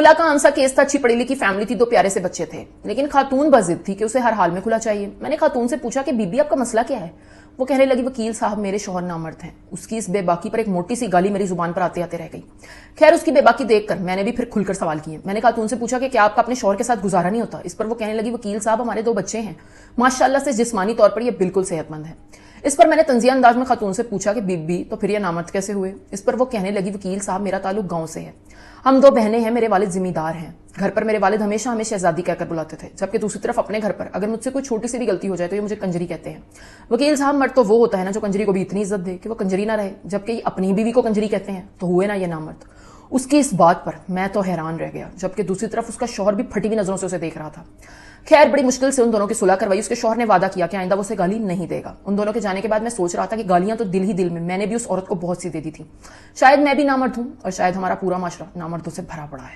کھلا کا آنسا کیس تھا، اچھی پڑھی لکھی فیملی تھی، 2 پیارے سے بچے تھے، لیکن خاتون بضد تھی کہ اسے ہر حال میں کھلا چاہیے۔ میں نے خاتون سے پوچھا کہ بی بی آپ کا مسئلہ کیا ہے؟ وہ کہنے لگی وکیل صاحب میرے شوہر نامرد ہیں۔ اس کی اس بے باکی پر ایک موٹی سی گالی میری زبان پر آتے آتے رہ گئی۔ خیر اس کی بے باکی دیکھ کر میں نے بھی پھر کھل کر سوال کیے۔ میں نے خاتون سے پوچھا کہ کیا آپ کا اپنے شوہر کے ساتھ گزارا نہیں ہوتا؟ اس پر وہ کہنے لگی وکیل صاحب ہمارے 2 بچے ہیں، ماشاءاللہ سے جسمانی طور پر یہ بالکل صحت مند ہے۔ اس پر میں نے طنزیہ انداز میں خاتون سے پوچھا کہ بی بی تو پھر یہ نامرد کیسے ہوئے؟ اس پر وہ کہنے لگی وکیل صاحب میرا تعلق گاؤں سے ہے، ہم 2 بہنیں ہیں، میرے والد ذمہ دار ہیں، گھر پر میرے والد ہمیشہ ہمیں شہزادی کہہ کر بلاتے تھے، جبکہ دوسری طرف اپنے گھر پر اگر مجھ سے کوئی چھوٹی سی بھی غلطی ہو جائے تو یہ مجھے کنجری کہتے ہیں۔ وکیل صاحب مرد تو وہ ہوتا ہے نا جو کنجری کو بھی اتنی عزت دے کہ وہ کنجری نہ رہے، جبکہ یہ اپنی بیوی کو کنجری کہتے ہیں، تو ہوئے نا یہ نامرد۔ اس کی اس بات پر میں تو حیران رہ گیا، جبکہ دوسری طرف اس کا شوہر بھی پھٹی ہوئی نظروں سے اسے دیکھ رہا تھا۔ خیر بڑی مشکل سے ان دونوں کی صلح کروائی۔ اس کے شوہر نے وعدہ کیا کہ آئندہ وہ اسے گالی نہیں دے گا۔ ان دونوں کے جانے کے بعد میں سوچ رہا تھا کہ گالیاں تو دل ہی دل میں نے بھی اس عورت کو بہت سی دے دی تھی۔ شاید میں بھی نامرد ہوں اور شاید ہمارا پورا معاشرہ نامردوں سے بھرا پڑا ہے۔